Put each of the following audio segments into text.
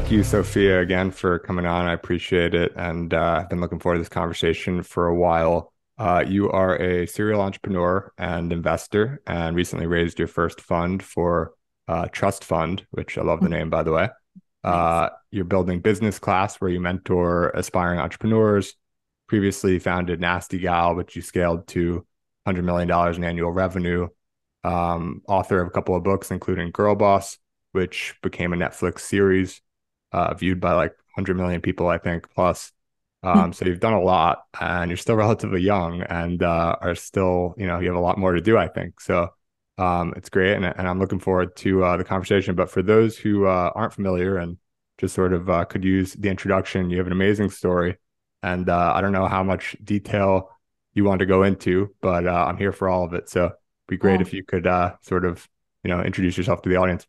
Thank you, Sophia, again for coming on. I appreciate it. And I've been looking forward to this conversation for a while. You are a serial entrepreneur and investor and recently raised your first fund for Trust Fund, which I love the name, by the way. Thanks. You're building business class where you mentor aspiring entrepreneurs. Previously founded Nasty Gal, which you scaled to $100 million in annual revenue. Author of a couple of books, including GIRLBOSS, which became a Netflix series viewed by like 100 million people, I think, plus. So you've done a lot and you're still relatively young and are still, you have a lot more to do, I think. So it's great. And I'm looking forward to the conversation. But for those who aren't familiar and just sort of could use the introduction, you have an amazing story. And I don't know how much detail you want to go into, but I'm here for all of it. So it'd be great Oh, if you could sort of, introduce yourself to the audience.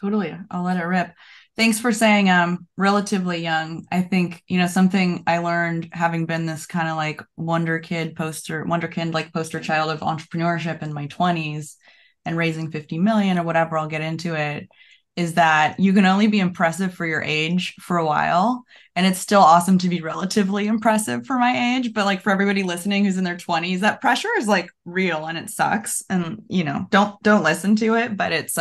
totally. I'll let it rip. Thanks for saying relatively young. I think, something I learned having been this kind of like wonderkind like poster child of entrepreneurship in my 20s and raising 50 million or whatever, I'll get into it, is that you can only be impressive for your age for a while. And it's still awesome to be relatively impressive for my age. But like for everybody listening who's in their 20s, that pressure is like real and it sucks. And don't listen to it. But it's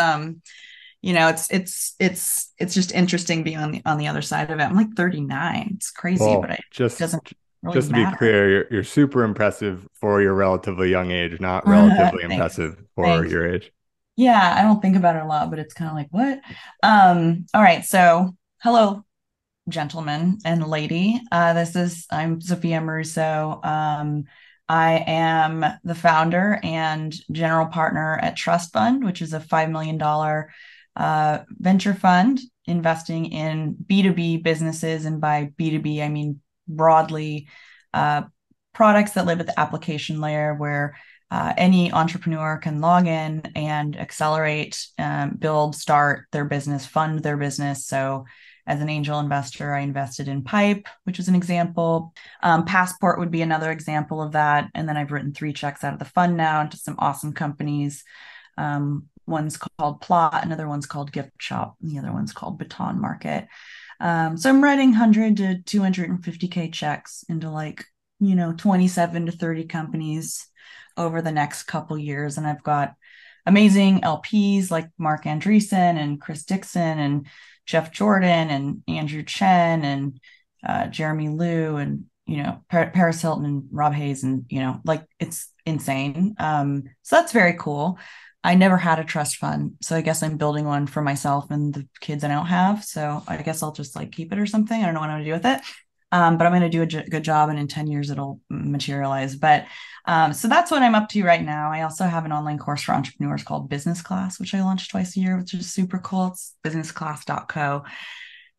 just interesting being on the other side of it. I'm like 39. It's crazy, but Well, it just doesn't really just to be matter. clear, you're super impressive for your relatively young age, not relatively Thanks. impressive for Thanks. your age. Yeah, I don't think about it a lot, but it's kind of like, what? All right. So hello, gentleman and lady. I'm Sophia Amoruso. I am the founder and general partner at Trust Fund, which is a $5 million venture fund investing in B2B businesses. And by B2B, I mean broadly uh, products that live at the application layer where any entrepreneur can log in and accelerate, build, start their business, fund their business. So as an angel investor, I invested in Pipe, which is an example. Passport would be another example of that. And then I've written 3 checks out of the fund now into some awesome companies. One's called Plot, another one's called Gift Shop, and the other one's called Baton Market. So I'm writing 100 to 250K checks into 27 to 30 companies over the next couple years. And I've got amazing LPs like Mark Andreessen and Chris Dixon and Jeff Jordan and Andrew Chen and Jeremy Liu and Paris Hilton and Rob Hayes, and like it's insane. So that's very cool. I never had a trust fund, so I guess I'm building one for myself and the kids I don't have. So I guess I'll just like keep it or something. I don't know what I'm gonna do with it. But I'm going to do a good job, and in 10 years it'll materialize. But so that's what I'm up to right now. I also have an online course for entrepreneurs called Business Class, which I launch twice a year, which is super cool. It's businessclass.co.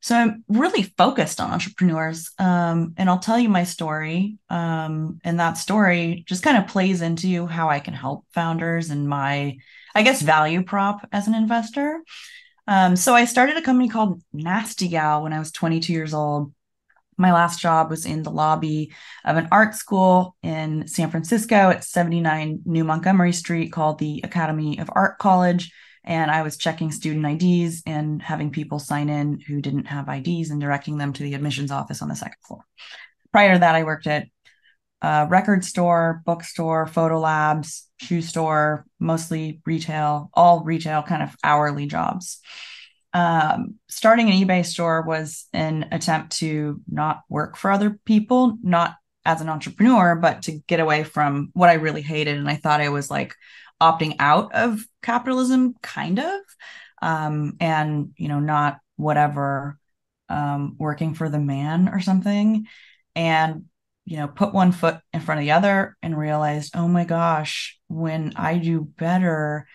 So I'm really focused on entrepreneurs. And I'll tell you my story. And that story just kind of plays into how I can help founders and my, I guess, value prop as an investor. So I started a company called Nasty Gal when I was 22 years old. My last job was in the lobby of an art school in San Francisco at 79 New Montgomery Street called the Academy of Art College. And I was checking student IDs and having people sign in who didn't have IDs and directing them to the admissions office on the second floor. Prior to that, I worked at a record store, bookstore, photo labs, shoe store, mostly retail, all retail kind of hourly jobs. Starting an eBay store was an attempt to not work for other people, not as an entrepreneur, but to get away from what I really hated. And I thought I was like opting out of capitalism, kind of, and, not whatever, working for the man or something. And, put one foot in front of the other and realized, oh my gosh, when I do better,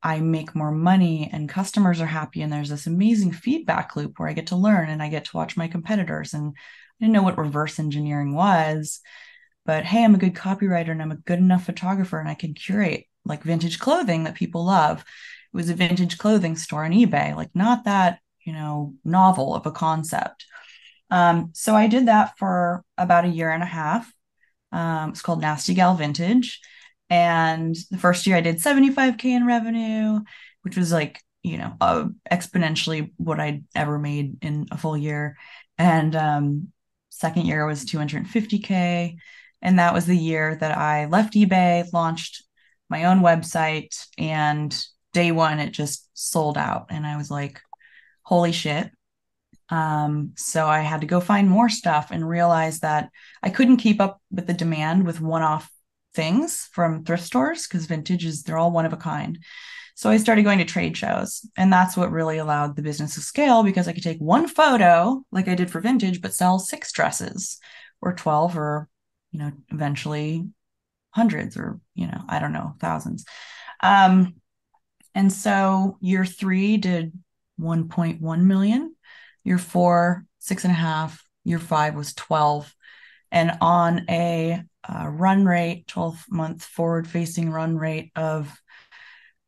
I make more money and customers are happy. And there's this amazing feedback loop where I get to learn and I get to watch my competitors. And I didn't know what reverse engineering was, but hey, I'm a good copywriter and I'm a good enough photographer and I can curate like vintage clothing that people love. It was a vintage clothing store on eBay, like not that, novel of a concept. So I did that for about a year and a half. It's called Nasty Gal Vintage. And the first year I did 75K in revenue, which was like exponentially what I'd ever made in a full year. And second year was 250K. And that was the year that I left eBay, launched my own website, and day one, it just sold out. And I was like, holy shit. So I had to go find more stuff and realize that I couldn't keep up with the demand with one-off things from thrift stores because vintage is, they're all one of a kind. So I started going to trade shows, and that's what really allowed the business to scale because I could take one photo like I did for vintage, but sell 6 dresses or 12 or, eventually hundreds or, I don't know, thousands. Um, and so year 3 did 1.1 million. Year 4, 6.5. Year 5 was 12. And on a run rate, 12-month forward facing run rate of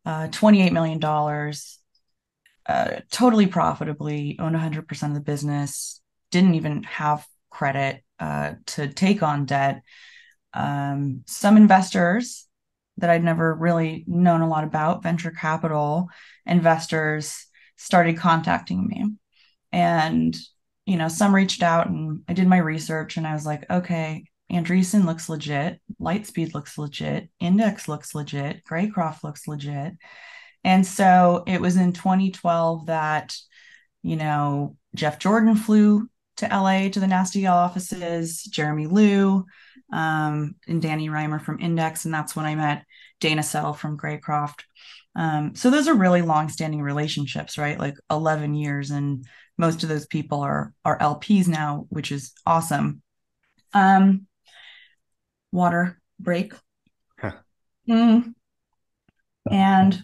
$28 million, totally profitably, owned 100% of the business, didn't even have credit to take on debt. Some investors that I'd never really known a lot about, venture capital investors, started contacting me. And, some reached out and I did my research and I was like, okay, Andreessen looks legit. Lightspeed looks legit. Index looks legit. Greycroft looks legit. And so it was in 2012 that, Jeff Jordan flew to LA to the Nasty Gal offices, Jeremy Liu, and Danny Reimer from Index. And that's when I met Dana Settle from Greycroft. So those are really long-standing relationships, right? Like 11 years, and most of those people are LPs now, which is awesome. Water break. Mm. And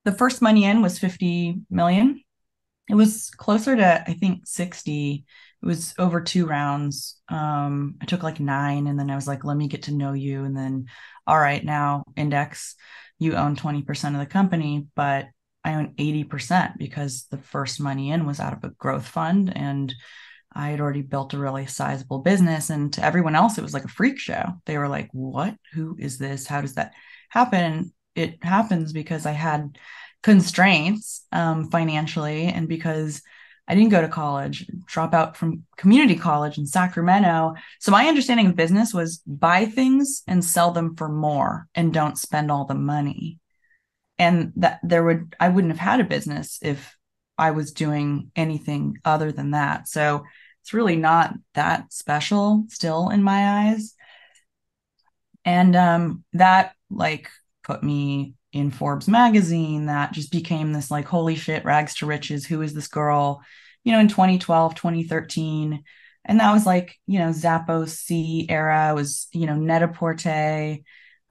the first money in was 50 million. It was closer to, I think, 60. It was over 2 rounds. I took like 9, and then I was like, let me get to know you. And then, all right, now Index, you own 20% of the company, but I own 80% because the first money in was out of a growth fund. And I had already built a really sizable business. And to everyone else, it was like a freak show. They were like, what? Who is this? How does that happen? It happens because I had constraints financially, and because I didn't go to college, drop out from community college in Sacramento. So my understanding of business was buy things and sell them for more and don't spend all the money. And that I wouldn't have had a business if I was doing anything other than that. So it's really not that special still in my eyes. And that like put me in Forbes magazine. That just became this like, holy shit, rags to riches. Who is this girl? In 2012, 2013. And that was like, Zappos C era was, Net-a-Porter.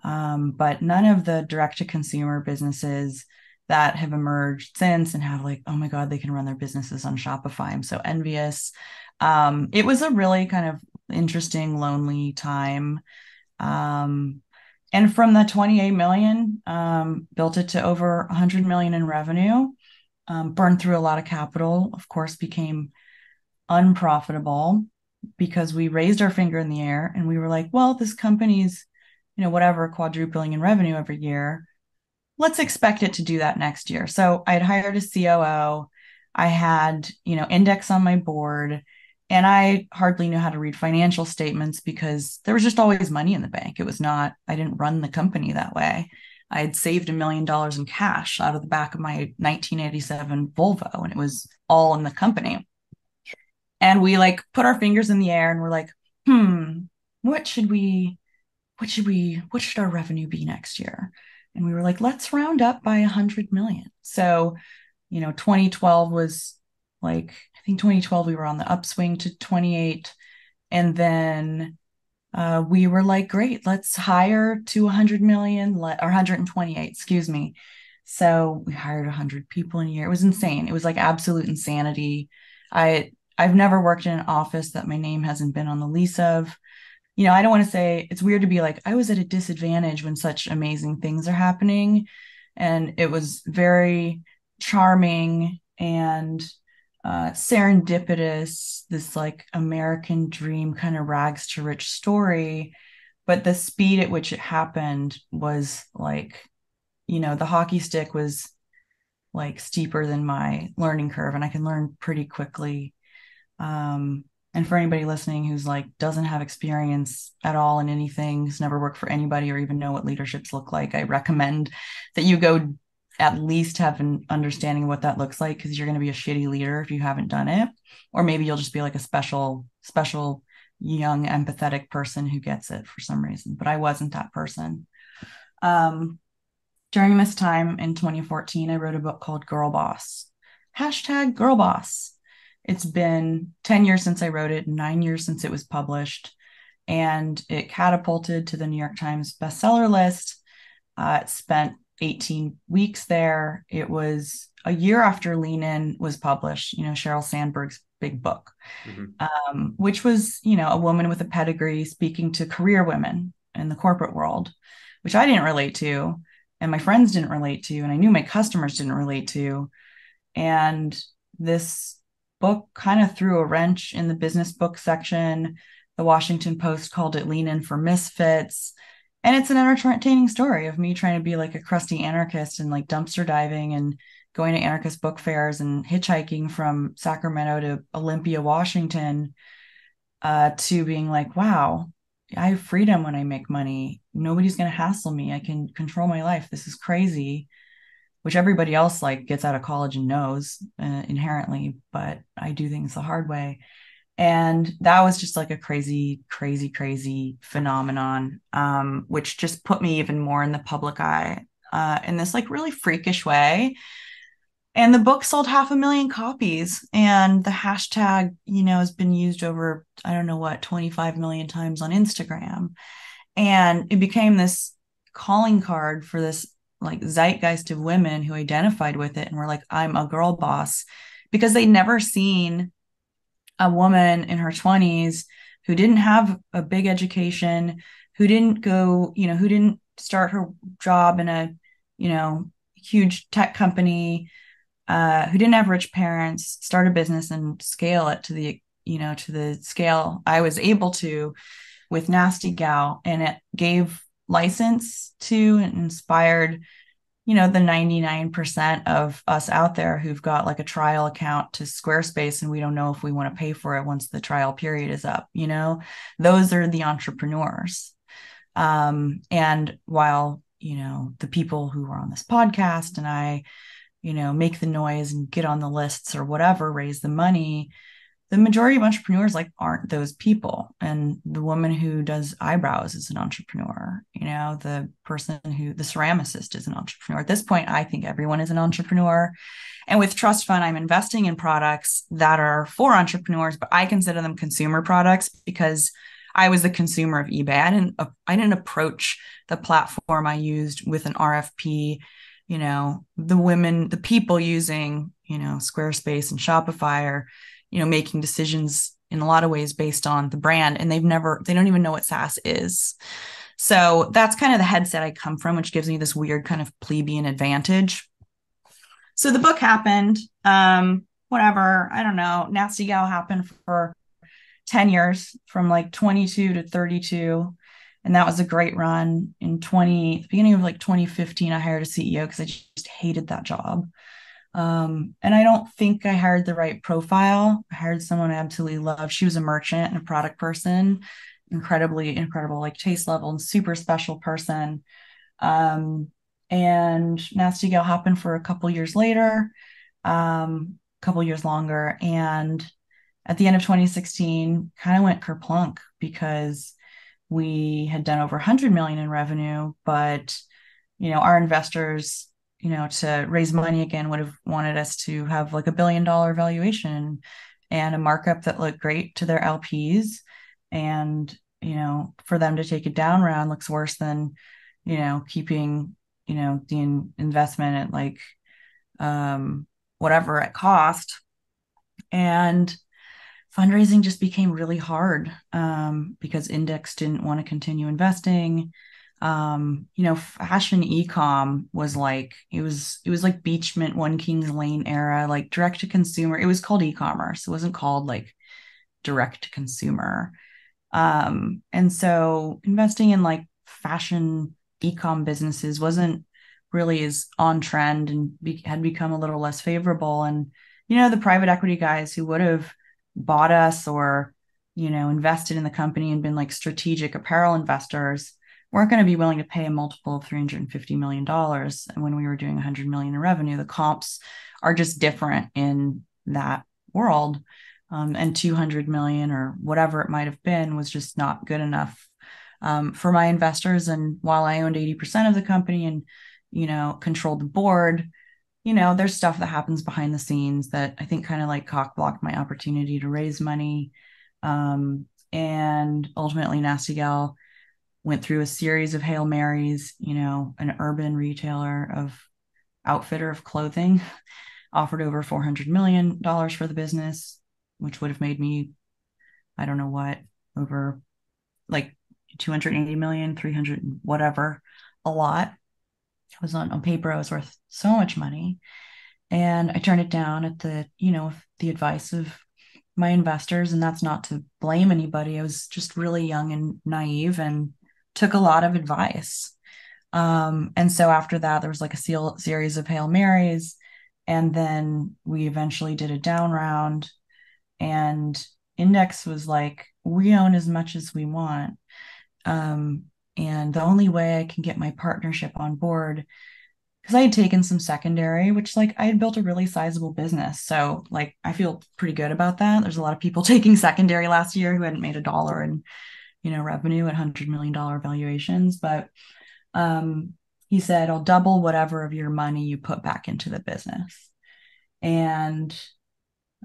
But none of the direct to consumer businesses that have emerged since and have like, oh my God, they can run their businesses on Shopify. I'm so envious. It was a really kind of interesting, lonely time. And from the 28 million, built it to over 100 million in revenue, burned through a lot of capital, of course, became unprofitable because we raised our finger in the air and we were like, well, this company's, whatever, quadrupling in revenue every year. Let's expect it to do that next year. So I had hired a COO. I had, Index on my board. And I hardly knew how to read financial statements because there was just always money in the bank. It was not, I didn't run the company that way. I had saved $1 million in cash out of the back of my 1987 Volvo, and it was all in the company. And we like put our fingers in the air and we're like, what should our revenue be next year? And we were like, let's round up by 100 million. So, 2012 was like, I think 2012 we were on the upswing to 28. And then we were like, great, let's hire to 100 million or 128, excuse me. So we hired 100 people in a year. It was insane. It was like absolute insanity. I've never worked in an office that my name hasn't been on the lease of. I don't want to say, it's weird to be like, I was at a disadvantage when such amazing things are happening. And it was very charming and serendipitous, this like American dream kind of rags to rich story. But the speed at which it happened was like, the hockey stick was like steeper than my learning curve, and I can learn pretty quickly. And for anybody listening who's like doesn't have experience at all in anything, has never worked for anybody or even know what leaderships look like, I recommend that you go at least have an understanding of what that looks like, because you're going to be a shitty leader if you haven't done it. Or maybe you'll just be like a special young empathetic person who gets it for some reason. But I wasn't that person. Um, During this time in 2014, I wrote a book called Girl Boss. Hashtag Girl Boss. It's been 10 years since I wrote it, 9 years since it was published, and it catapulted to the New York Times bestseller list. It spent 18 weeks there. It was a year after Lean In was published, Sheryl Sandberg's big book, which was, a woman with a pedigree speaking to career women in the corporate world, which I didn't relate to, and my friends didn't relate to, and I knew my customers didn't relate to. And this book kind of threw a wrench in the business book section. The Washington Post called it Lean In for Misfits. And it's an entertaining story of me trying to be like a crusty anarchist and like dumpster diving and going to anarchist book fairs and hitchhiking from Sacramento to Olympia, Washington, to being like, wow, I have freedom when I make money. Nobody's going to hassle me. I can control my life. This is crazy, which everybody else like gets out of college and knows inherently, but I do things the hard way. And that was just like a crazy, crazy, crazy phenomenon, which just put me even more in the public eye in this like really freakish way. And the book sold 500,000 copies, and the hashtag, has been used over, I don't know what, 25 million times on Instagram. And it became this calling card for this like zeitgeist of women who identified with it and were like, I'm a girl boss, because they'd never seen a woman in her 20s who didn't have a big education, who didn't go, who didn't start her job in a, huge tech company, who didn't have rich parents, start a business and scale it to the scale I was able to with Nasty Gal. And it gave license to and inspired, the 99% of us out there who've got like a trial account to Squarespace and we don't know if we want to pay for it once the trial period is up. Those are the entrepreneurs. And while, the people who are on this podcast and I, make the noise and get on the lists or whatever, raise the money, the majority of entrepreneurs like aren't those people. And the woman who does eyebrows is an entrepreneur. The ceramicist is an entrepreneur. At this point, I think everyone is an entrepreneur. And with Trust Fund, I'm investing in products that are for entrepreneurs, but I consider them consumer products because I was the consumer of eBay. I didn't approach the platform I used with an RFP. The people using, Squarespace and Shopify are, making decisions in a lot of ways based on the brand, and they don't even know what SaaS is. So that's kind of the headset I come from, which gives me this weird kind of plebeian advantage. So the book happened, whatever, I don't know, Nasty Gal happened for 10 years from like 22 to 32. And that was a great run. The beginning of like 2015, I hired a CEO because I just hated that job. And I don't think I hired the right profile. I hired someone I absolutely loved. She was a merchant and a product person, incredibly incredible, like taste level and super special person. And Nasty Gal happened for a couple years later, couple years longer. And at the end of 2016, kind of went kerplunk because we had done over 100 million in revenue, but our investors, to raise money again would have wanted us to have like $1 billion valuation and a markup that looked great to their LPs. And, for them to take a down round looks worse than, keeping, the investment at like whatever at cost. And fundraising just became really hard because Index didn't want to continue investing. Fashion e-com was like, it was like Beach Mint, One Kings Lane era, like direct to consumer. It was called e-commerce. It wasn't called like direct to consumer. And so investing in like fashion e-com businesses wasn't really is on trend and had become a little less favorable. And, the private equity guys who would have bought us or, invested in the company and been like strategic apparel investors weren't going to be willing to pay a multiple of $350 million. And when we were doing 100 million in revenue, the comps are just different in that world. And 200 million or whatever it might have been was just not good enough for my investors. And while I owned 80% of the company and, controlled the board, there's stuff that happens behind the scenes that I think kind of like cock blocked my opportunity to raise money. And ultimately, Nasty Gal went through a series of Hail Marys, an urban retailer of outfitter of clothing offered over $400 million for the business, which would have made me, I don't know what, over like 280 million, 300, whatever, a lot. It was on paper, I was worth so much money. And I turned it down at the advice of my investors. And that's not to blame anybody. I was just really young and naive and took a lot of advice. And so after that, there was like a series of Hail Marys. And then we eventually did a down round. And Index was like, we own as much as we want. And the only way I can get my partnership on board, because I had taken some secondary, which like I had built a really sizable business. So like I feel pretty good about that. There's a lot of people taking secondary last year who hadn't made a dollar in, revenue at $100 million valuations. But he said, I'll double whatever of your money you put back into the business. And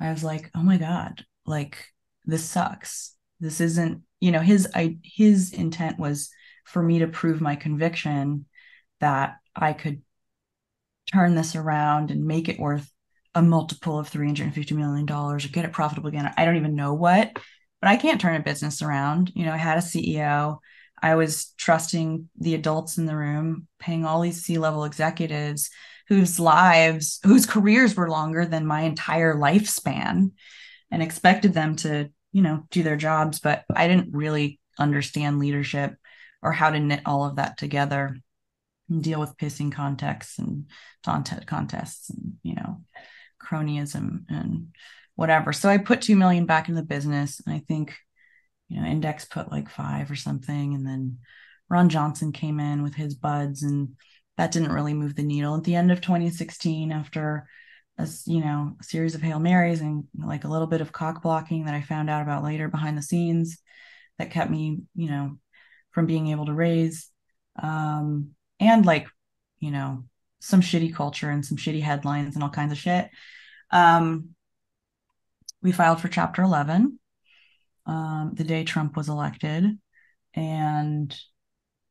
I was like, oh my God, like this sucks. This isn't, his intent was for me to prove my conviction that I could turn this around and make it worth a multiple of $350 million or get it profitable again. I don't even know what, but I can't turn a business around. I had a CEO. I was trusting the adults in the room, paying all these C-level executives whose careers were longer than my entire lifespan, and expected them to, do their jobs. But I didn't really understand leadership or how to knit all of that together and deal with pissing contexts and contests and, cronyism and whatever. So I put 2 million back in the business. And I think, Index put like 5 or something. And then Ron Johnson came in with his buds, and that didn't really move the needle. At the end of 2016, after a series of Hail Marys and like a little bit of cock blocking that I found out about later behind the scenes that kept me, from being able to raise, and like, some shitty culture and some shitty headlines and all kinds of shit. We filed for Chapter 11 the day Trump was elected, and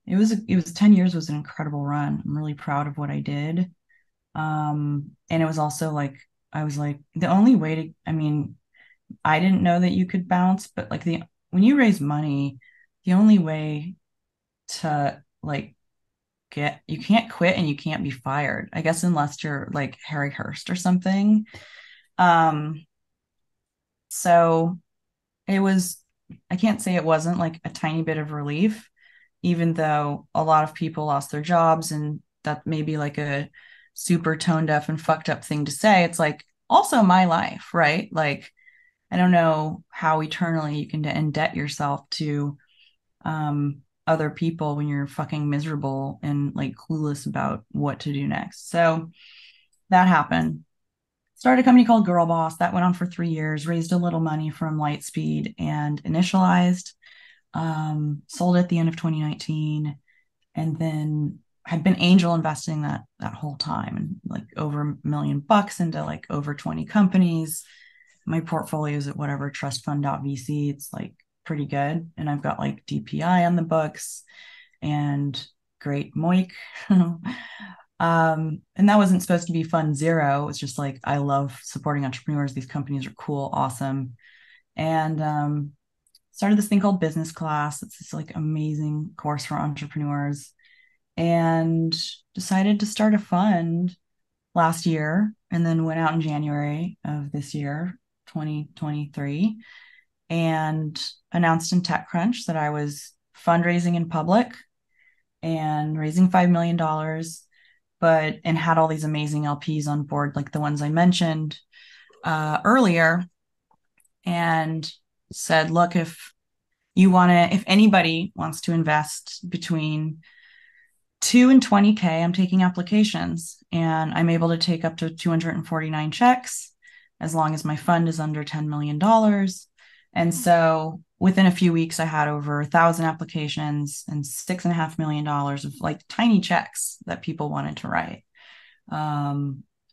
it was 10 years was an incredible run. I'm really proud of what I did. And it was also like, I was like, the only way to, I mean, I didn't know that you could bounce, but like when you raise money, the only way to like you can't quit and you can't be fired, I guess, unless you're like Harry Hurst or something. So it was, I can't say it wasn't like a tiny bit of relief, even though a lot of people lost their jobs, and that may be like a super tone deaf and fucked up thing to say. It's like also my life, right? Like, I don't know how eternally you can indebt yourself to other people when you're fucking miserable and like clueless about what to do next. So that happened. Started a company called GIRLBOSS that went on for 3 years, raised a little money from Lightspeed and initialized, sold at the end of 2019, and then had been angel investing that whole time, and like over $1 million into like over 20 companies. My portfolio is at whatever trustfund.vc. It's like pretty good. And I've got like DPI on the books and great Moik. And that wasn't supposed to be fund zero. It's just like, I love supporting entrepreneurs. These companies are cool, awesome. And started this thing called Business Class. It's this like amazing course for entrepreneurs, and decided to start a fund last year, and then went out in January of this year, 2023, and announced in TechCrunch that I was fundraising in public and raising $5 million, but and had all these amazing LPs on board, like the ones I mentioned earlier, and said, look, if anybody wants to invest between 2 and 20K, I'm taking applications and I'm able to take up to 249 checks as long as my fund is under $10 million. And so within a few weeks, I had over 1,000 applications and $6.5 million of like tiny checks that people wanted to write,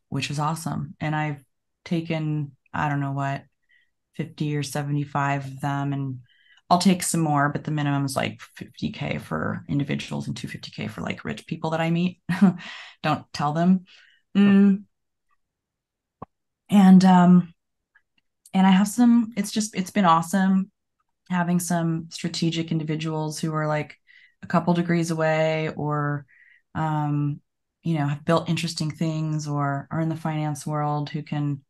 which was awesome. And I've taken, I don't know what, 50 or 75 of them, and I'll take some more, but the minimum is like 50K for individuals and 250K for like rich people that I meet. Don't tell them. Mm. And I have it's been awesome having some strategic individuals who are like a couple degrees away, or have built interesting things or are in the finance world, who can,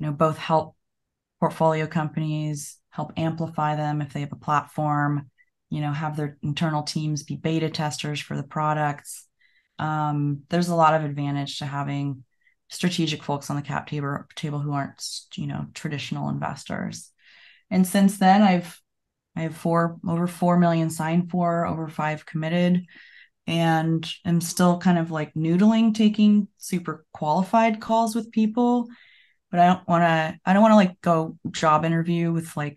both help portfolio companies, help amplify them if they have a platform, have their internal teams be beta testers for the products. There's a lot of advantage to having strategic folks on the cap table who aren't, traditional investors. And since then, I have over 4 million signed for, over 5 committed, and I'm still kind of like noodling, taking super qualified calls with people. But I don't want to like go job interview with like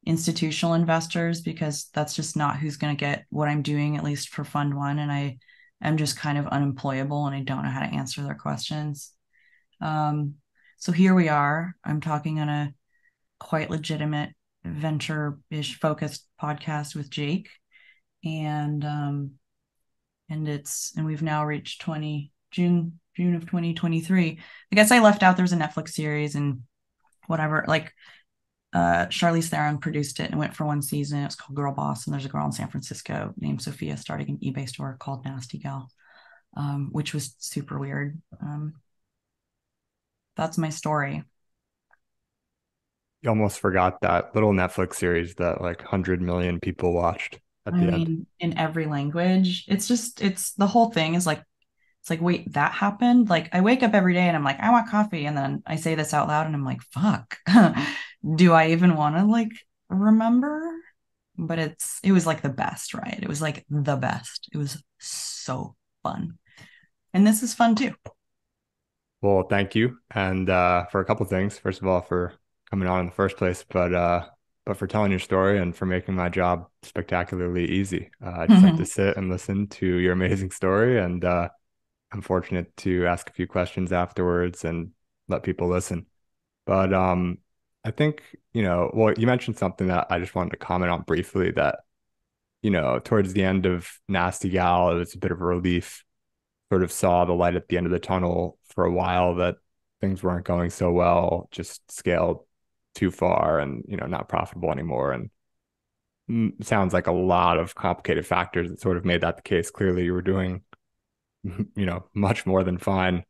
institutional investors, because that's just not who's going to get what I'm doing, at least for fund one. And I am just kind of unemployable and I don't know how to answer their questions. So here we are. I'm talking on a quite legitimate venture-ish focused podcast with Jake. And we've now reached June of 2023. I guess I left out there's a Netflix series and whatever, like Charlize Theron produced it and went for one season. It's called GIRLBOSS, and there's a girl in San Francisco named Sophia starting an eBay store called Nasty Gal, which was super weird. That's my story. You almost forgot that little Netflix series that like 100 million people watched at I the end. mean, in every language. It's the whole thing is like, it's like, wait, that happened? Like, I wake up every day and I'm like, I want coffee. And then I say this out loud and I'm like, fuck, do I even want to like remember? But it was like the best, right? It was like the best. It was so fun. And this is fun too. Well, thank you. And for a couple of things. First of all, for coming on in the first place, but for telling your story and for making my job spectacularly easy. I just like to sit and listen to your amazing story, and I'm fortunate to ask a few questions afterwards and let people listen. But I think, well, you mentioned something that I just wanted to comment on briefly, that, towards the end of Nasty Gal, it was a bit of a relief, sort of saw the light at the end of the tunnel for a while, that things weren't going so well, just scaled too far and, not profitable anymore. And sounds like a lot of complicated factors that sort of made that the case. Clearly, you were doing, much more than fine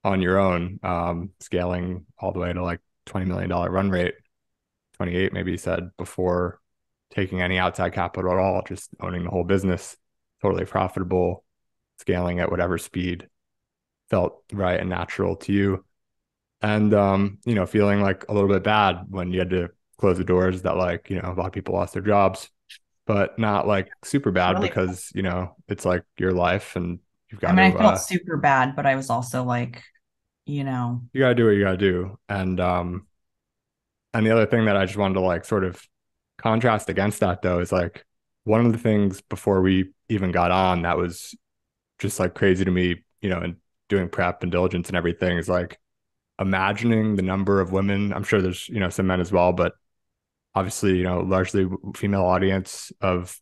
on your own, scaling all the way to like $20 million run rate, 28 maybe you said, before taking any outside capital at all, just owning the whole business, totally profitable, scaling at whatever speed felt right and natural to you. And feeling like a little bit bad when you had to close the doors, that like, a lot of people lost their jobs, but not like super bad, Really bad. because, it's like your life and you've I got mean, to I felt super bad, but I was also like, you know, you got to do what you got to do. And the other thing that I just wanted to like sort of contrast against that though is like one of the things before we even got on that was just like crazy to me, and doing prep and diligence and everything, is like imagining the number of women. I'm sure there's, some men as well, but obviously, largely female audience of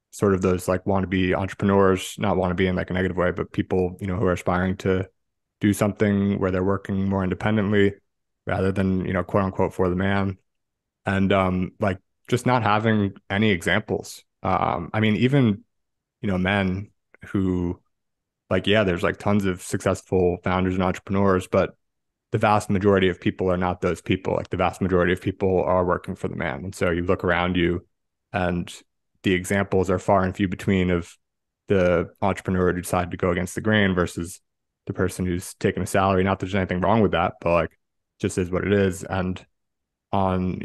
sort of those like want to be entrepreneurs, not want to be in like a negative way, but people, who are aspiring to do something where they're working more independently rather than, quote unquote for the man. And like just not having any examples. I mean, even, men who like, yeah, there's like tons of successful founders and entrepreneurs, but the vast majority of people are not those people. Like the vast majority of people are working for the man. And so you look around you and the examples are far and few between of the entrepreneur who decided to go against the grain versus the person who's taking a salary. Not that there's anything wrong with that, but like just is what it is. And on,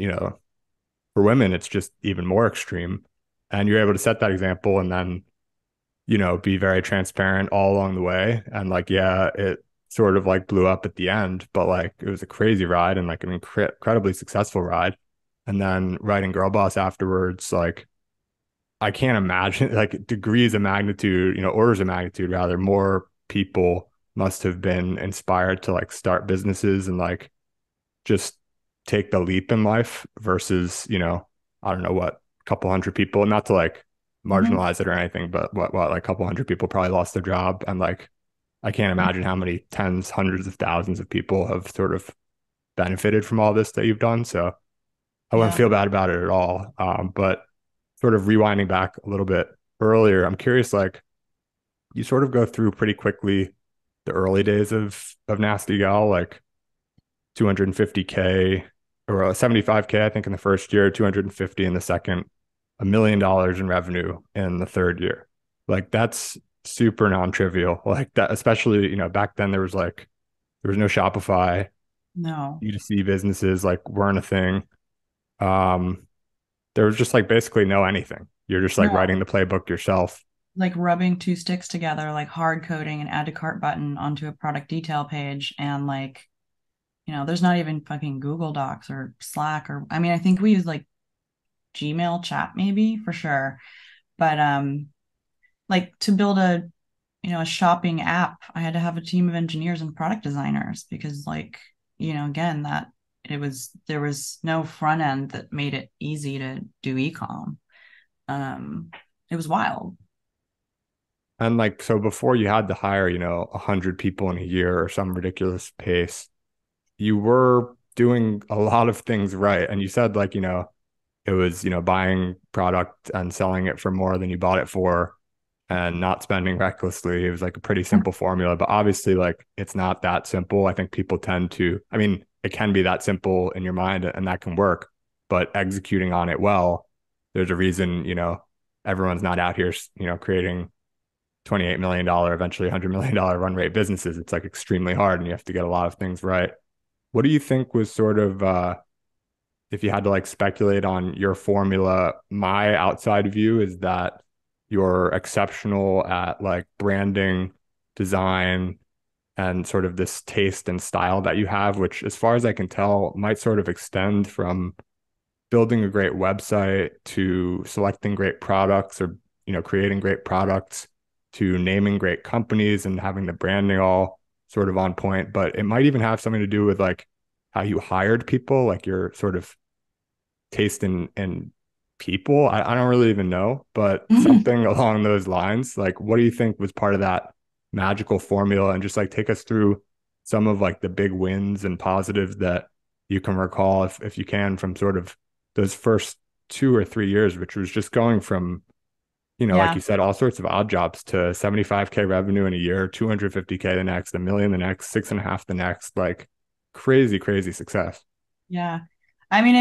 for women, it's just even more extreme. And you're able to set that example and then, be very transparent all along the way. And like, yeah, it sort of like blew up at the end, but like it was a crazy ride and like an incredibly successful ride. And then writing Girl Boss afterwards, like I can't imagine like degrees of magnitude, orders of magnitude rather, more people must have been inspired to like start businesses and like just take the leap in life versus, I don't know what, a couple hundred people, not to like Mhm. marginalize it or anything, but what like a couple hundred people probably lost their job. And like, I can't imagine how many tens, hundreds of thousands of people have sort of benefited from all this that you've done. So I wouldn't Yeah. feel bad about it at all. But sort of rewinding back a little bit earlier, I'm curious, like you sort of go through pretty quickly the early days of Nasty Gal, like 250K or 75K, I think in the first year, 250 in the second, $1 million in revenue in the third year. Like that's super non-trivial. Like that, especially, back then there was no Shopify, No. B2C businesses like weren't a thing. Um, there was just like basically no anything. You're just like No. writing the playbook yourself. Like rubbing two sticks together, like hard coding an add to cart button onto a product detail page. And like, there's not even fucking Google Docs or Slack or, I mean, I think we use like Gmail chat maybe for sure. But like to build a shopping app, I had to have a team of engineers and product designers because like, again, that there was no front end that made it easy to do ecom. Um, it was wild. And like, so before you had to hire, 100 people in a year or some ridiculous pace, you were doing a lot of things right. And you said like, it was, buying product and selling it for more than you bought it for and not spending recklessly. It was like a pretty simple formula, but obviously like it's not that simple. I think people tend to, I mean, it can be that simple in your mind and that can work, but executing on it well, there's a reason, everyone's not out here, creating $28 million, eventually $100 million run rate businesses. It's like extremely hard and you have to get a lot of things right. What do you think was sort of if you had to like speculate on your formula, my outside view is that you're exceptional at like branding, design, and sort of this taste and style that you have, which, as far as I can tell, might sort of extend from building a great website to selecting great products or, creating great products to naming great companies and having the branding all sort of on point. But it might even have something to do with like how you hired people, like your sort of taste in people. I don't really even know, but something along those lines. Like, what do you think was part of that magical formula? And just like take us through some of like the big wins and positives that you can recall, if you can, from sort of those first 2 or 3 years, which was just going from, like Yeah. you said, all sorts of odd jobs to 75K revenue in a year, 250K the next, 1 million the next, six and a half the next, like crazy, crazy success. Yeah. I mean,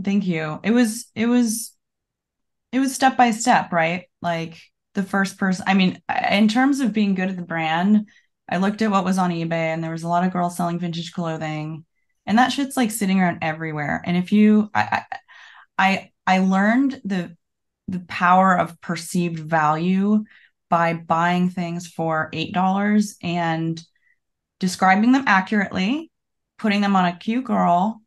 thank you. It was step by step, right? Like the first person, I mean, in terms of being good at the brand, I looked at what was on eBay and there was a lot of girls selling vintage clothing and that shit's like sitting around everywhere. And if you, I learned the power of perceived value by buying things for $8 and describing them accurately, putting them on a cute girl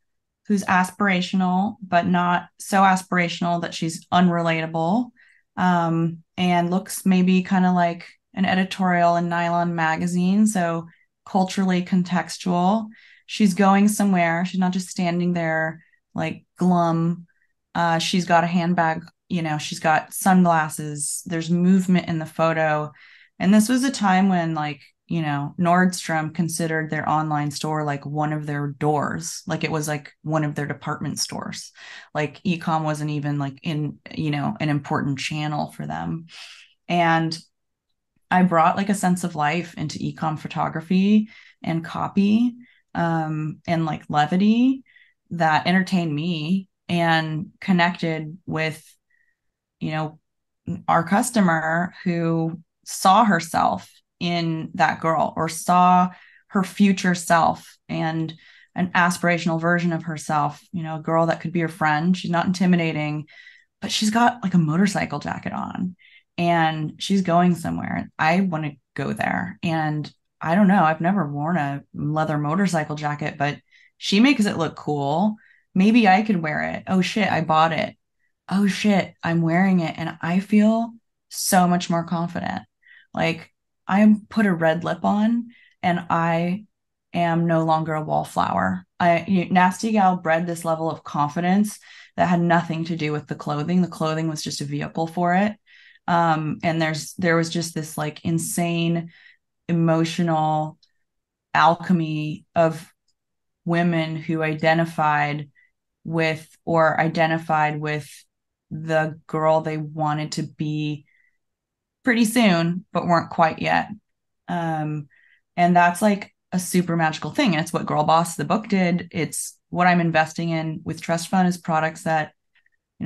who's aspirational, but not so aspirational that she's unrelatable, and looks maybe kind of like an editorial in Nylon magazine. So culturally contextual. She's going somewhere. She's not just standing there like glum. She's got a handbag, she's got sunglasses. There's movement in the photo. And this was a time when like Nordstrom considered their online store like one of their doors, like it was like one of their department stores. Like ecom wasn't even like in, an important channel for them. And I brought like a sense of life into ecom photography and copy, and like levity that entertained me and connected with, you know, our customer who saw herself in that girl or saw her future self and an aspirational version of herself, a girl that could be her friend. She's not intimidating, but she's got like a motorcycle jacket on and she's going somewhere. I want to go there. And I don't know, I've never worn a leather motorcycle jacket, but she makes it look cool. Maybe I could wear it. Oh shit, I bought it. Oh shit, I'm wearing it. And I feel so much more confident. Like I put a red lip on and I am no longer a wallflower. Nasty Gal bred this level of confidence that had nothing to do with the clothing. The clothing was just a vehicle for it. And there was just this like insane emotional alchemy of women who identified with the girl they wanted to be pretty soon, but weren't quite yet. And that's like a super magical thing. And it's what GIRLBOSS, the book, did. It's what I'm investing in with trust fund is products that,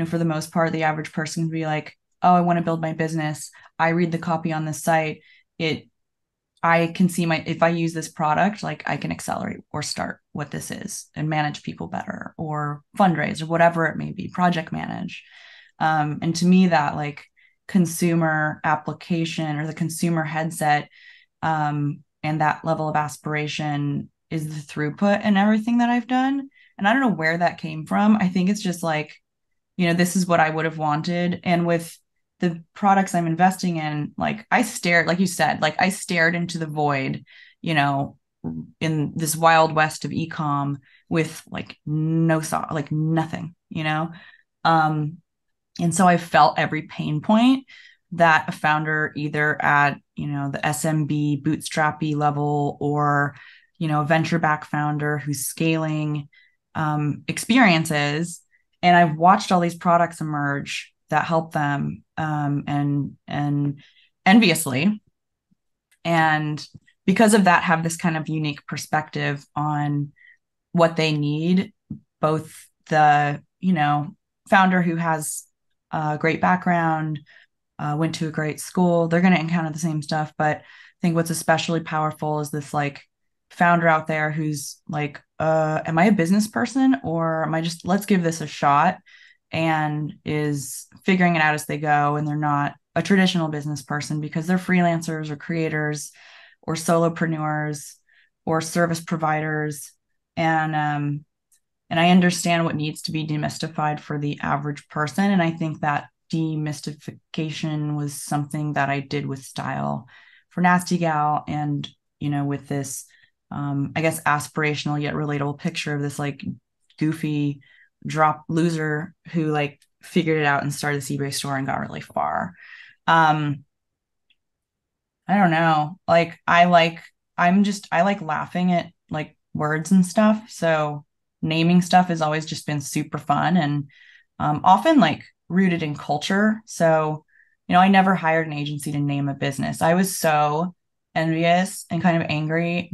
for the most part, the average person can be like, oh, I want to build my business. I read the copy on this site. I can see if I use this product, like I can accelerate or start what this is and manage people better or fundraise or whatever it may be, project manage. And to me, that like consumer application or the consumer headset and that level of aspiration is the throughput in everything that I've done. And I don't know where that came from. I think it's just like, this is what I would have wanted. And with the products I'm investing in, like I stared, like you said, like I stared into the void, in this wild west of ecom with like like nothing, and so I felt every pain point that a founder either at, the SMB bootstrappy level or, a venture back founder who's scaling experiences. And I've watched all these products emerge that help them and enviously. And because of that, have this kind of unique perspective on what they need, both the, founder who has a great background, went to a great school, they're going to encounter the same stuff. But I think what's especially powerful is this like founder out there who's like, am I a business person or am I just, let's give this a shot, and is figuring it out as they go. And they're not a traditional business person because they're freelancers or creators or solopreneurs or service providers. And I understand what needs to be demystified for the average person. And I think that demystification was something that I did with style for Nasty Gal and, with this, I guess, aspirational yet relatable picture of this like goofy drop loser who like figured it out and started this eBay store and got really far. I don't know. Like I like laughing at like words and stuff. So naming stuff has always just been super fun and often like rooted in culture. So, I never hired an agency to name a business. I was so envious and kind of angry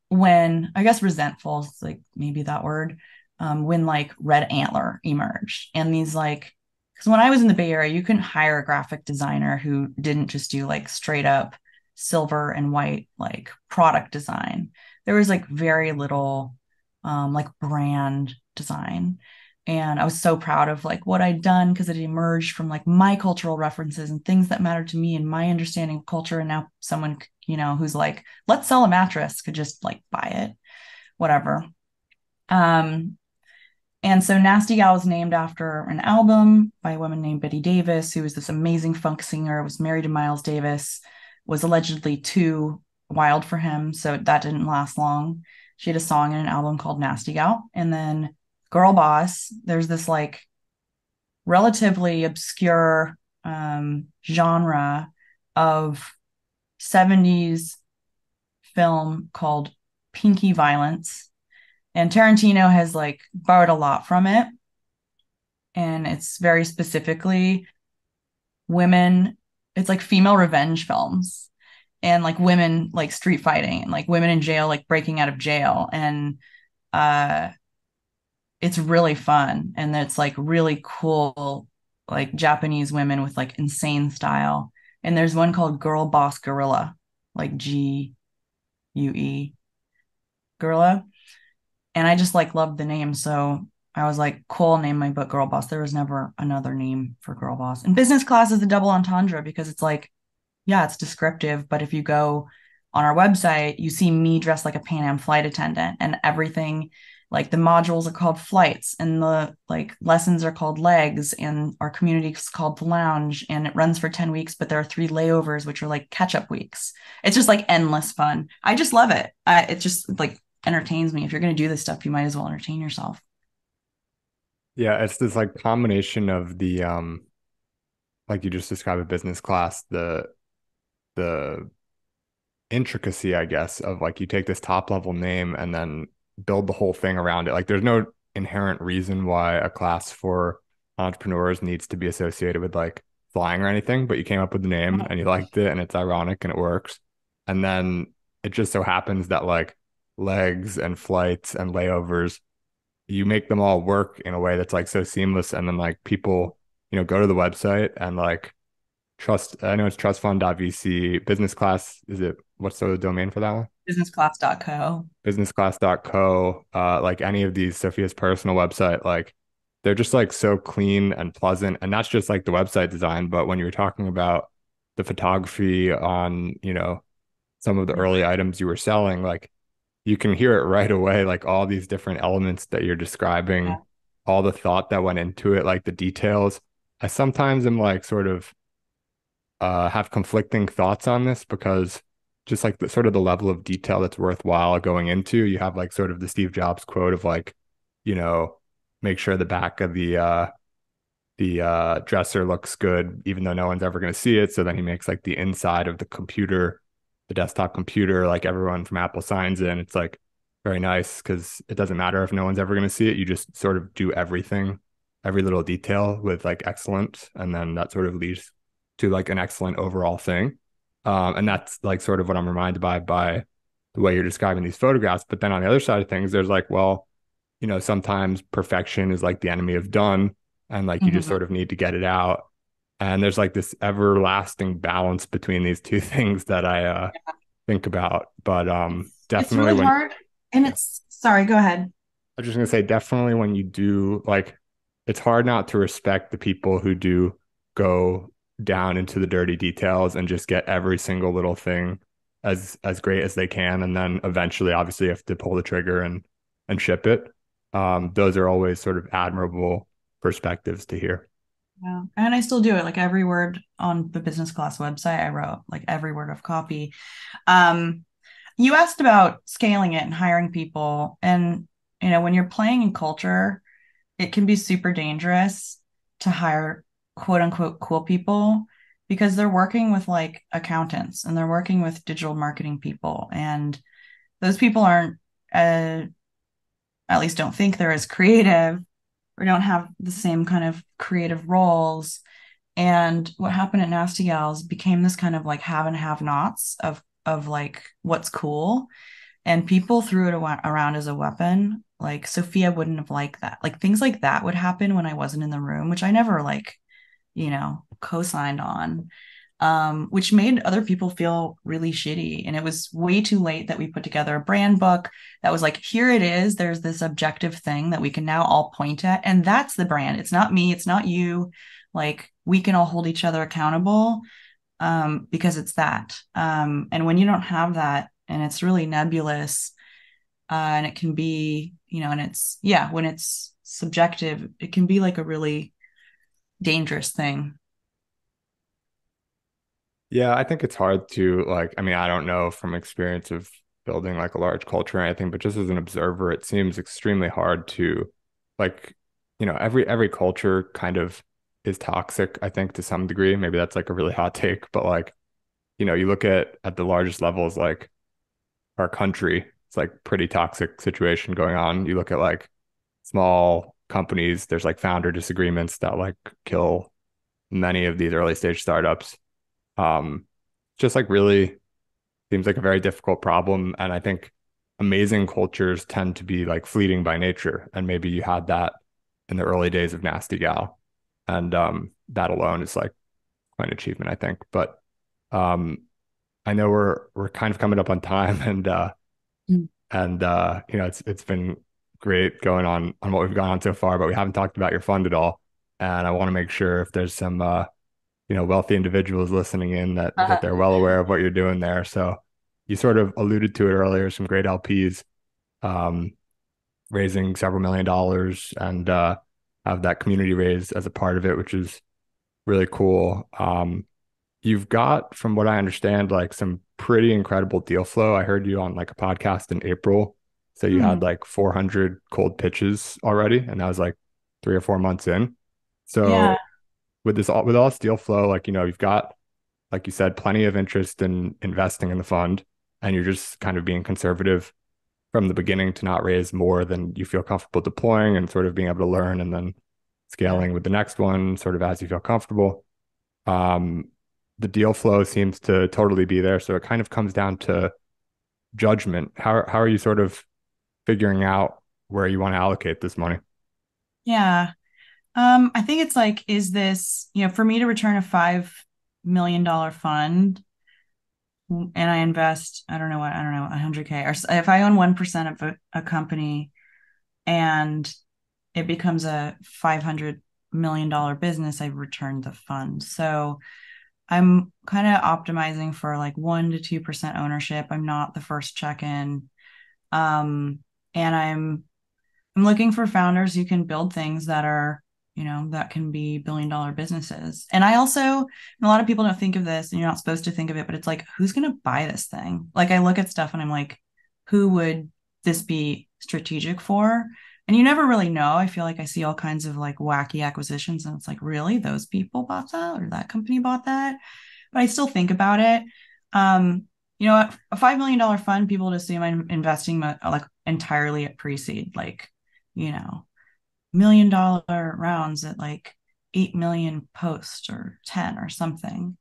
when, I guess, resentful is like maybe that word, when like Red Antler emerged and these like, because when I was in the Bay Area, you couldn't hire a graphic designer who didn't just do like straight up silver and white like product design. There was like very little like brand design. And I was so proud of like what I'd done because it emerged from like my cultural references and things that mattered to me and my understanding of culture. And now someone, who's like, let's sell a mattress could just like buy it, whatever. And so Nasty Gal was named after an album by a woman named Betty Davis, who was this amazing funk singer, was married to Miles Davis, was allegedly too wild for him. So that didn't last long. She had a song in an album called Nasty Gal. And then GIRLBOSS, there's this like relatively obscure genre of 70s film called Pinky Violence. And Tarantino has like borrowed a lot from it. And it's very specifically women, it's like female revenge films and like women like street fighting and like women in jail, like breaking out of jail. And it's really fun. And it's like really cool, like Japanese women with like insane style. And there's one called Girl Boss Gorilla. like GUE, Girla. And I just like loved the name. So I was like, cool, name my book Girl Boss. There was never another name for Girl Boss. And business class is a double entendre because it's like, yeah, it's descriptive. But if you go on our website, you see me dressed like a Pan Am flight attendant and everything. Like the modules are called flights and the like lessons are called legs and our community is called the lounge and it runs for 10 weeks, but there are 3 layovers, which are like catch up weeks. It's just like endless fun. I just love it. It just like entertains me. If you're going to do this stuff, you might as well entertain yourself. Yeah, it's this like combination of the like you just described a business class, the intricacy, I guess, of like you take this top level name and then build the whole thing around it. Like there's no inherent reason why a class for entrepreneurs needs to be associated with like flying or anything, but you came up with the name and you liked it and it's ironic and it works. And then it just so happens that like legs and flights and layovers, you make them all work in a way that's like so seamless. And then like people, go to the website and like I know it's trustfund.vc, business class. What's the domain for that one? Businessclass.co. Businessclass.co. Like any of these, Sophia's personal website, like they're just like so clean and pleasant. And that's just like the website design. But when you were talking about the photography on, some of the early items you were selling, like you can hear it right away, like all these different elements that you're describing, all the thought that went into it, like the details. I sometimes am like sort of have conflicting thoughts on this because just like the sort of the level of detail that's worthwhile going into, you have like sort of the Steve Jobs quote of like, you know, make sure the back of the dresser looks good, even though no one's ever going to see it. So then he makes like the inside of the computer, the desktop computer, like everyone from Apple signs in. It's like very nice because it doesn't matter if no one's ever going to see it. You just sort of do everything, every little detail with like excellence. And then that sort of leads to like an excellent overall thing. And that's like sort of what I'm reminded by the way you're describing these photographs. But then on the other side of things, there's like, well, sometimes perfection is like the enemy of done and like you just Mhm. sort of need to get it out. And there's like this everlasting balance between these two things that I think about. But It's definitely really when hard. And yeah, it's sorry, go ahead. I was just gonna say definitely when you do like it's hard not to respect the people who do go down into the dirty details and just get every single little thing as great as they can. And then eventually obviously you have to pull the trigger and ship it. Those are always sort of admirable perspectives to hear. Yeah. And I still do it. Like every word on the business class website, I wrote like every word of copy. Um, you asked about scaling it and hiring people. And, when you're playing in culture, it can be super dangerous to hire quote unquote cool people because they're working with like accountants and they're working with digital marketing people. And those people aren't, at least don't think they're as creative or don't have the same kind of creative roles. And what happened at Nasty Gals became this kind of like have and have nots of like what's cool. And people threw it around as a weapon. Like Sophia wouldn't have liked that. Like things like that would happen when I wasn't in the room, which I never like, co-signed on. Which made other people feel really shitty. And it was way too late that we put together a brand book that was like, here it is. There's this objective thing that we can now all point at. And that's the brand. It's not me. It's not you. Like we can all hold each other accountable because it's that. And when you don't have that and it's really nebulous and it can be, and it's, yeah, when it's subjective, it can be like a really dangerous thing. Yeah, I think it's hard to like, I mean, I don't know from experience of building like a large culture or anything, but just as an observer, it seems extremely hard to like, every culture kind of is toxic, I think to some degree. Maybe that's like a really hot take, but like, you look at the largest levels, like our country, it's like pretty toxic situation going on. You look at like small companies, there's like founder disagreements that like kill many of these early stage startups. Um, just like really seems like a very difficult problem. And I think amazing cultures tend to be like fleeting by nature. And maybe you had that in the early days of Nasty Gal. And that alone is like quite an achievement, I think. But um, I know we're kind of coming up on time, Mm. you know, it's been great going on what we've gone on so far, but we haven't talked about your fund at all. And I want to make sure if there's some you know, wealthy individuals listening in that they're well aware of what you're doing there. So you sort of alluded to it earlier, some great LPs um raising several million dollars and have that community raise as a part of it, which is really cool. You've got, from what I understand, like some pretty incredible deal flow. I heard you on like a podcast in April. So you had Hmm. like 400 cold pitches already, and that was like 3 or 4 months in. Yeah. So with all this deal flow, like, you know, you've got, like you said, plenty of interest in investing in the fund, and you're just kind of being conservative from the beginning to not raise more than you feel comfortable deploying and sort of being able to learn and then Yeah. scaling with the next one sort of as you feel comfortable. Um, the deal flow seems to totally be there. So it kind of comes down to judgment. How are you sort of figuring out where you want to allocate this money? Yeah. I think it's like, is this, for me to return a $5 million fund and I invest, I don't know, 100K, or if I own 1% of a company and it becomes a $500 million business, I return the fund. So I'm kind of optimizing for like 1 to 2% ownership. I'm not the first check-in. And I'm looking for founders who can build things that are, that can be $1 billion businesses. And I also, and a lot of people don't think of this, and you're not supposed to think of it, but it's like, who's going to buy this thing? Like, I look at stuff and I'm like, who would this be strategic for? And you never really know. I feel like I see all kinds of like wacky acquisitions, and it's like, really, those people bought that or that company bought that? But I still think about it. Um, a $5 million fund, people would assume I'm investing like entirely at pre-seed, like, $1 million rounds at like 8 million post or 10 or something.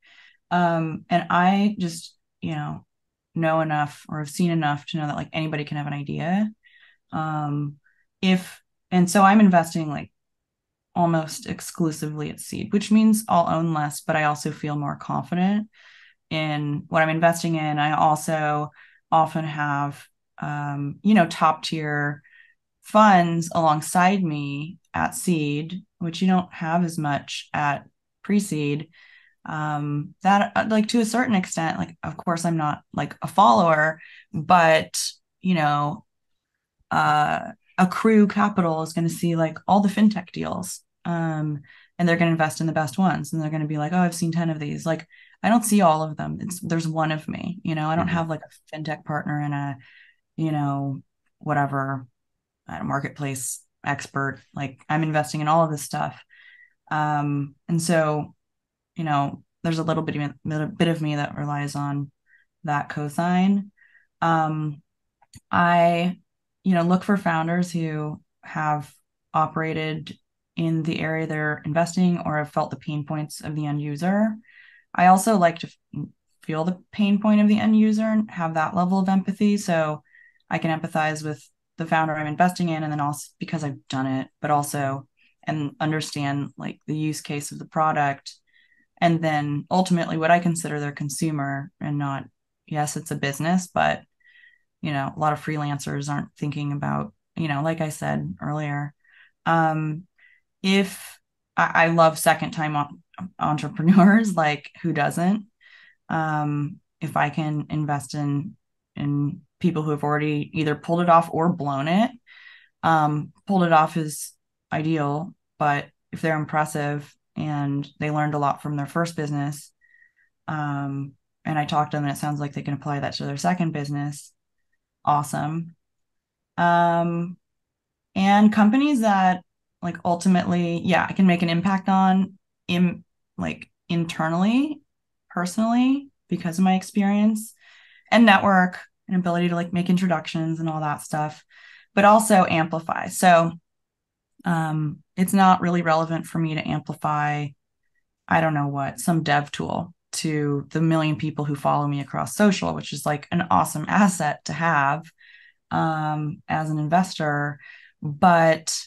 And I just, know enough or have seen enough to know that like anybody can have an idea. Um, if and so I'm investing like almost exclusively at seed, which means I'll own less, but I also feel more confident in what I'm investing in. I also often have top tier funds alongside me at seed, which you don't have as much at pre-seed. That like to a certain extent, like of course I'm not like a follower, but you know, accrue capital is going to see like all the fintech deals. And they're going to invest in the best ones, and they're going to be like, oh, I've seen 10 of these. Like, I don't see all of them. There's one of me, I don't Mhm. have like a fintech partner and a, you know, whatever, a marketplace expert. Like, I'm investing in all of this stuff. And so, there's a bit of me that relies on that cosign. Um, I, look for founders who have operated in the area they're investing or have felt the pain points of the end user. I also like to feel the pain point of the end user and have that level of empathy. So I can empathize with the founder I'm investing in, and then also because I've done it, but also and understand like the use case of the product. And then ultimately what I consider their consumer, and not, yes, it's a business, but a lot of freelancers aren't thinking about, like I said earlier. Um, if I love second time entrepreneurs, like who doesn't? If I can invest in people who have already either pulled it off or blown it, pulled it off is ideal, but if they're impressive and they learned a lot from their first business, and I talked to them and it sounds like they can apply that to their second business, awesome. Um, and companies that like ultimately, yeah, I can make an impact on in like internally, personally, because of my experience and network and ability to like make introductions and all that stuff, but also amplify. So it's not really relevant for me to amplify, I don't know what, some dev tool to the million people who follow me across social, which is like an awesome asset to have as an investor. But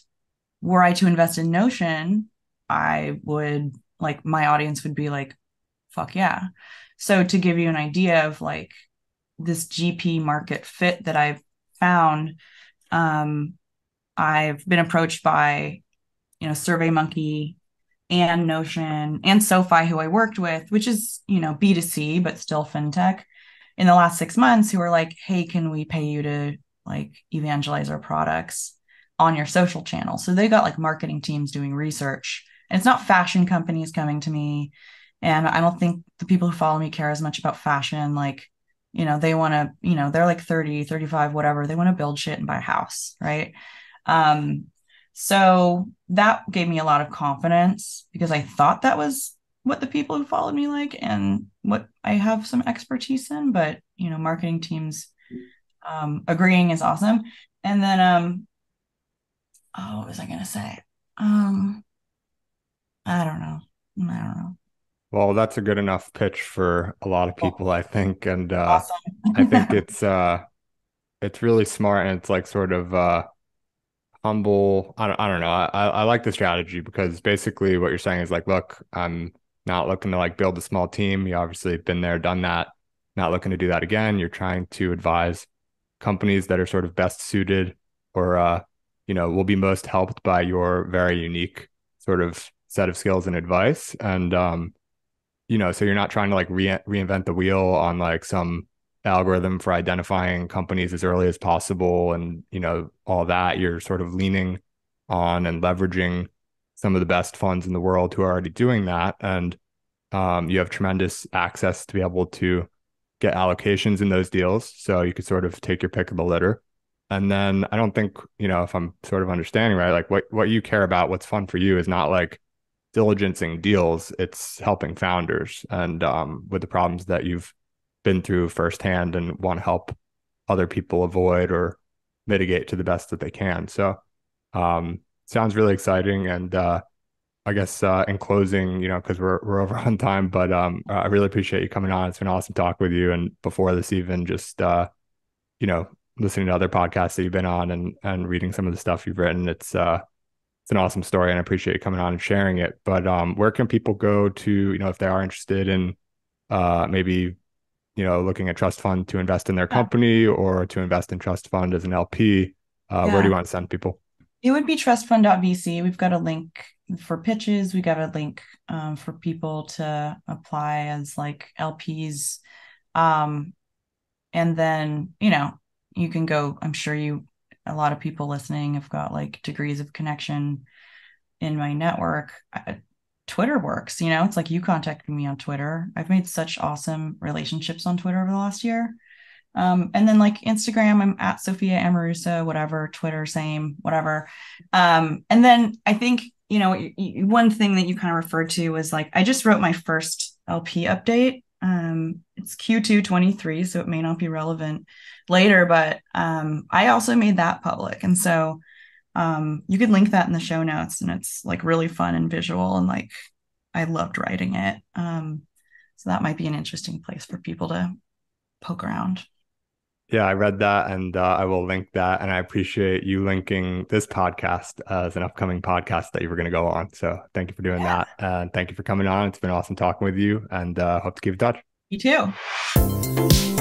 were I to invest in Notion, I would like my audience would be like fuck yeah. So to give you an idea of like this GP market fit that I've found, um, I've been approached by, SurveyMonkey and Notion and SoFi, who I worked with, which is, B2C, but still fintech in the last 6 months, who are like, hey, can we pay you to like evangelize our products on your social channel? So they got like marketing teams doing research. And it's not fashion companies coming to me. And I don't think the people who follow me care as much about fashion. Like, they want to, they're like 30, 35, whatever. They want to build shit and buy a house, right? Um, so that gave me a lot of confidence because I thought that was what the people who followed me like and what I have some expertise in, but marketing teams agreeing is awesome. And then what was I gonna say? Um, I don't know. I don't know. Well, that's a good enough pitch for a lot of people, I think. And I think Awesome. it's really smart and it's like sort of humble. I don't know. I like the strategy because basically what you're saying is like, look, I'm not looking to like build a small team. You obviously have been there, done that, not looking to do that again. You're trying to advise companies that are sort of best suited or will be most helped by your very unique sort of set of skills and advice. And so you're not trying to like reinvent the wheel on like some algorithm for identifying companies as early as possible and all that. You're sort of leaning on and leveraging some of the best funds in the world who are already doing that. And you have tremendous access to be able to get allocations in those deals. So you could sort of take your pick of the litter. And then I don't think, if I'm sort of understanding right, like what you care about, what's fun for you is not like diligencing deals, it's helping founders and with the problems that you've been through firsthand and want to help other people avoid or mitigate to the best that they can. So sounds really exciting. And I guess in closing, because we're over on time, but I really appreciate you coming on. It's been awesome talking with you. And before this, even just you know, listening to other podcasts that you've been on and reading some of the stuff you've written, it's an awesome story, and I appreciate you coming on and sharing it. But where can people go to, if they are interested in maybe looking at trust fund to invest in their Yeah. company or to invest in trust fund as an LP? Where do Yeah. you want to send people? It would be trustfund.vc. We've got a link for pitches. We got a link for people to apply as like LPs. Um, and then, you can go, I'm sure a lot of people listening have got like degrees of connection in my network. Twitter works, it's like you contacted me on Twitter. I've made such awesome relationships on Twitter over the last year. And then like Instagram, I'm at Sophia Amoruso, whatever, Twitter, same, whatever. And then I think, one thing that you kind of referred to was like, I just wrote my first LP update. It's Q2 23, so it may not be relevant later, but I also made that public. And so you could link that in the show notes, and it's like really fun and visual, and like I loved writing it. So that might be an interesting place for people to poke around. Yeah, I read that and I will link that. And I appreciate you linking this podcast as an upcoming podcast that you were going to go on. So thank you for doing Yeah, that. And thank you for coming on. It's been awesome talking with you and hope to keep in touch. you too.